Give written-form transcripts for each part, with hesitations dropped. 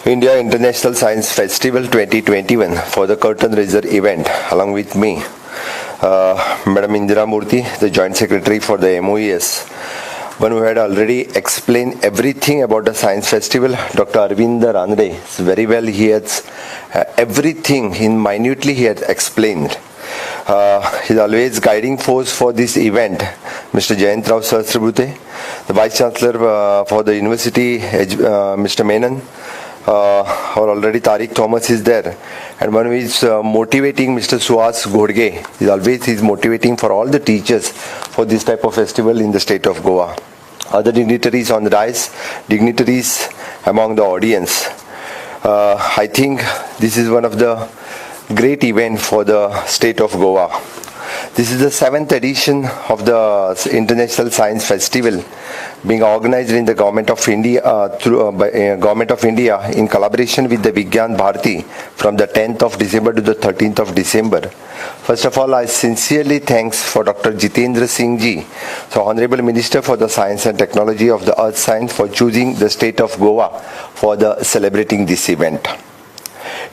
India International Science Festival 2021 for the curtain raiser event. Along with me, Madam Indira Murthy, the Joint Secretary for the MOES, one who had already explained everything about the Science Festival, Dr. Arvind Ranade. Very well, he has everything in minutely he had explained. He's always guiding force for this event, Mr. Jayant Rao Sahasrabudhe, the Vice Chancellor for the University, Mr. Menon, or already Tariq Thomas is there, and one who is motivating, Mr. Suhas Ghodge. He's motivating for all the teachers for this type of festival in the state of Goa. Other dignitaries on the dais, dignitaries among the audience. I think this is one of the great event for the state of Goa. This is the 7th edition of the International Science Festival being organized in the Government of India Government of India in collaboration with the Vigyan Bharati from the 10th of December to the 13th of December. First of all, I sincerely thanks for Dr. Jitendra Singh Ji, so Honorable Minister for the Science and Technology of the Earth Science, for choosing the state of Goa for the celebrating this event.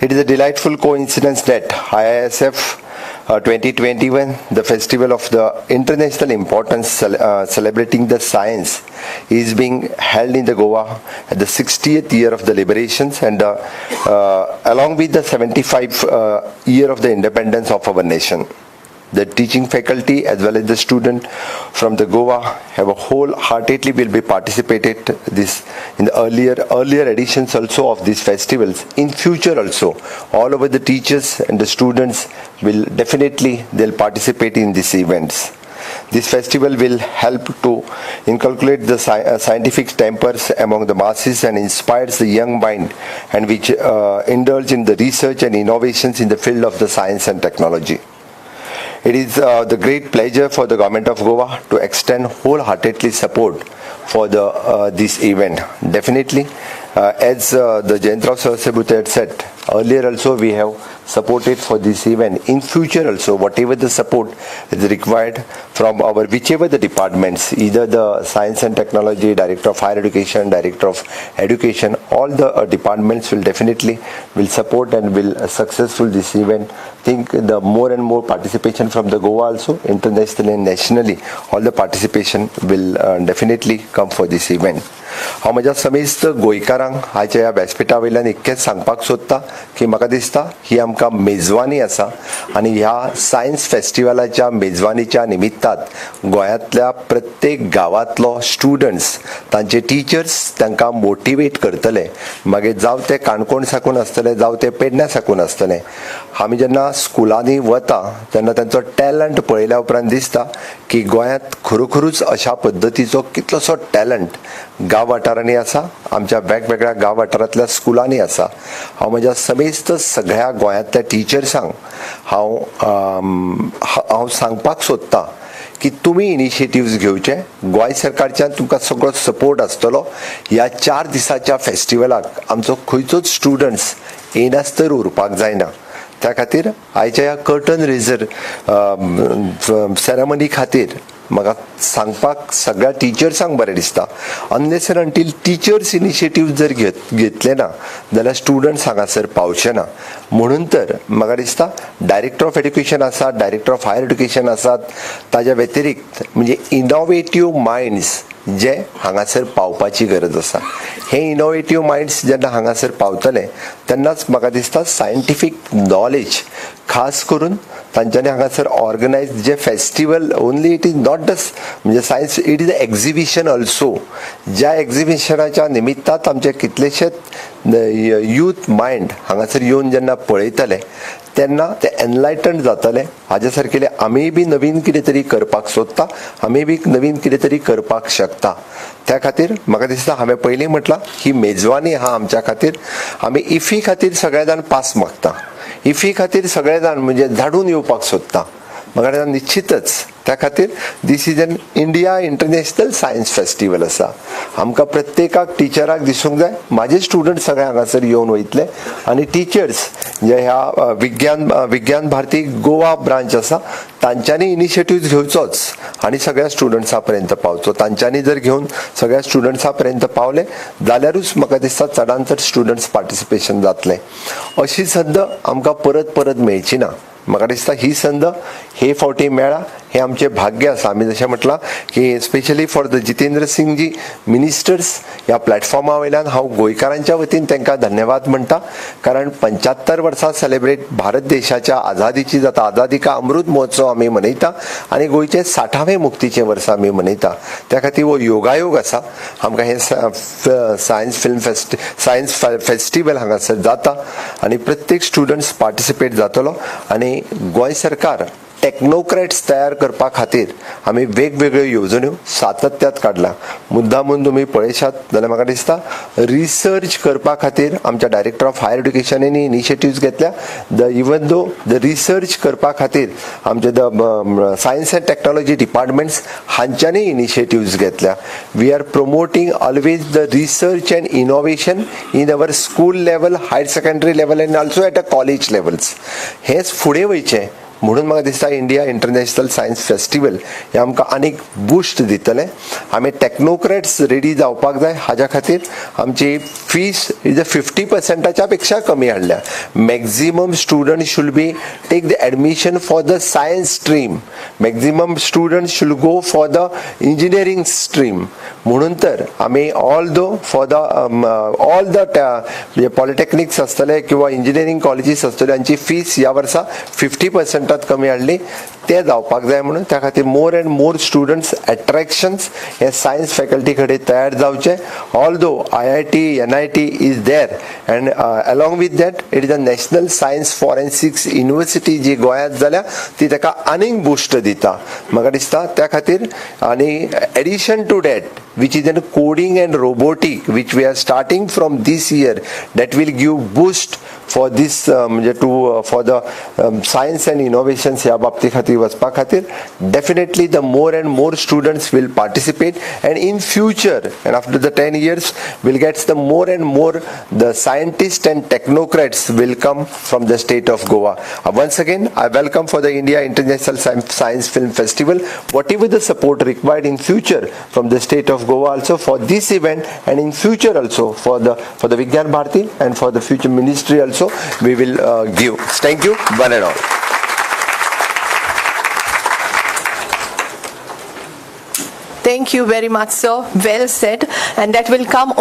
It is a delightful coincidence that IISF 2021, the festival of the international importance celebrating the science, is being held in the Goa at the 60th year of the liberations and along with the 75th year of the independence of our nation. The teaching faculty as well as the student from the Goa have a wholeheartedly will be participated this in the earlier editions also of these festivals. In future also, all over the teachers and the students will definitely they'll participate in these events. This festival will help to inculcate the scientific tempers among the masses and inspires the young mind, and which indulge in the research and innovations in the field of the science and technology. It is the great pleasure for the Government of Goa to extend wholeheartedly support for this event. Definitely, as the Jayant Rao Sahasrabudhe had said, earlier also we have supported for this event. In future also, whatever the support is required from our whichever the departments, either the Science and Technology, Director of Higher Education, Director of Education, all the departments will definitely will support and will successful this event. Think the more and more participation from the Goa also, internationally and nationally, all the participation will definitely come for this event. हांव म्हज्या समेस्त गोंयकारांक आयच्या ह्या व्यासपीठा वयल्यान इतकेंच सांगपाक सोदता की म्हाका दिसता ही आमकां मेजवानी आसा आनी ह्या सायन्स फेस्टिवलाच्या मेजवानीच्या निमित्तान गोंयांतल्या प्रत्येक गांवांतलो स्टुडंट्स तांचे टिचर्स तांकां मोटिवेट करतले. मागीर जावं ते काणकोण साकून आसतले जावं ते पेडण्या साकून आसतले. आमी जेन्ना स्कुलांनी वता तेन्ना तांचो टॅलंट पळयल्या उपरांत दिसता की गोंयांत खरोखरूच अशा पद्दतीचो कितलोसो टॅलंट गांव वाठारांनी आसा, आमच्या वेगवेगळ्या गांव वाठारांतल्या स्कुलांनी आसा. हांव म्हज्या समेस्त सगळ्या गोंयांतल्या टिचर्सांक हांव सांगपाक सोदतां की तुमी इनिशिएटिव्स घेवचे. गोंय सरकारच्यान तुमकां सगळो सपोर्ट आसतलो. ह्या 4 दिसाच्या फेस्टिवलाक आमचो खंयचोच स्टुडंट्स येनासतर उरपाक जायना. त्या खातीर आयच्या ह्या कर्टन रेजर सेरेमनी खातीर म्हाका सांगपाक सगळ्या टिचर्सांक बरें दिसता. Unless and until teachers initiative जर घेतले ना जाल्यार स्टुडंट्स हांगासर पावचे ना. म्हणून तर म्हाका दिसता डायरेक्टर ऑफ एड्युकेशन आसात, डायरेक्टर ऑफ हायर एड्युकेशन आसात, ताज्या व्यतिरिक्त म्हणजे इनोवेटिव्ह मायंड्स जे हांगासर पावपाची गरज आसा. हे इनोवेटिव्ह मायंड्स जेन्ना हांगासर पावतले तेन्नाच म्हाका दिसता सायंटिफीक नॉलेज खास करून तांच्यांनी हांगासर ऑर्गनायज जे festival only it is not just म्हणजे science, it is a exhibition also. ज्या एक्झिबिशनाच्या निमित्तात आमचे कितलेशेच यूथ मायंड हांगासर येवन जेन्ना पळयतले तेन्ना ते एनलायटन जातले. हाजे सारकेले आमी बी नवीन कितें तरी करपाक सोदता, आमी बी नवीन कितें तरी करपाक शकता. त्या खातीर म्हाका दिसता हांवें पयलीं म्हटलां ही मेजवानी आहा आमच्या खातीर. आमी इफी खातीर सगळे जाण पास मागता, इफी खातीर सगळे जाण म्हणजे धाडून येवपाक सोदता. म्हाका दिसता निश्चितच त्या खातीर this is an India international science festival आसा. आमकां प्रत्येकाक टिचराक दिसूंक जाय म्हाजे स्टुडंट सगळे हांगासर येवन वयतले आनी टिचर्स जे ह्या विज्ञान भारती गोवा ब्रांच आसा तांच्यांनी इनिशिएटिव्ह घेवचोच आनी सगळ्या स्टुडंट्सां पर्यंत पावचो. तांच्यांनी जर घेवन सगळ्या स्टुडंट्सां पर्यंत पावले जाल्यारूच म्हाका दिसता चडांत चड स्टुडंट्स पार्टिसिपेशन जातलें. अशी संद आमकां परत परत मेळची ना. म्हाका दिसता ही संद हे फावटी मेळ्ळा हे आमचें भाग्य आसा. आमी जशें म्हटलां की specially for the Jitendra Singh ji ministers ह्या प्लॅटफॉर्मा वयल्यान हांव गोंयकारांच्या वतीन तांकां धन्यवाद म्हणटा. कारण 75 वर्सां सेलेब्रेट भारत देशाच्या आझादीची जाता. आझादी का अमृत महोत्सव आमी मनयता आनी गोंयचें 60वें मुक्तीचें वर्स आमी मनयता. त्या खातीर हो योगायोग आसा आमकां हे सायन्स फेस्टिवल हांगासर जाता आनी प्रत्येक स्टुडंट्स पार्टिसिपेट जातलो. आनी गोंय सरकार टेक्नोक्रेट्स तयार करपा खातीर आमी वेगवेगळ्यो येवजण्यो सातत्यात काडला. मुद्दामून तुमी पळयशात जाल्यार म्हाका दिसता रिसर्च करपा खातीर आमच्या डायरेक्टर ऑफ हायर एड्युकेशनांनी इनिशिएटिव्स घेतल्या. इवन दो द रिसर्च करपा खातीर आमचे the science and technology departments हांच्यांनी इनिशिएटिव्स घेतल्या. We are promoting always the research and innovation in our school level, higher secondary level and also at a college levels. हेच फुडें वयचें म्हणून म्हाका दिसता इंडिया इंटरनॅशनल सायन्स फेस्टिवल हे आमकां आनीक बूस्ट दितलें. आमी टेक्नोक्रेट्स रेडी जावपाक जाय. हाज्या खातीर आमची फीस इज 50% पेक्षा कमी हाडल्या. Maximum student should be take the admission for the science stream. Maximum student should go for the engineering stream. म्हणून तर आमी ऑल द पॉलिटेक्निक्स आसतले किंवा इंजिनियरींग कॉलेजीस आसतले हांची फीस ह्या वर्सा 50% कमी हाडली. ते जावपाक जाय म्हणून त्या खातीर more and more students attractions हे सायन्स फॅकल्टी कडेन तयार जावचे. Although IIT NIT is there and along with that it is a national science forensics university जी गोंयांत जाल्या ती ताका आनीक बूस्ट दिता म्हाका दिसता. त्या खातीर आनी addition to that which is in coding and robotic which we are starting from this year that will give boost for this for the science and innovations ह्या बाबती खातीर वचपा खातीर definitely the more and more students will participate and in future and after the 10 years we'll get the more and more the scientists and technocrats will come from the state of Goa. Once again I welcome for the India International Science Film Festival whatever the support required in future from the state of Goa also for this event and in future also for the Vigyan Bharati and for the future ministry also we will give. Thank you one and all. Thank you very much, sir. Well said. And that will come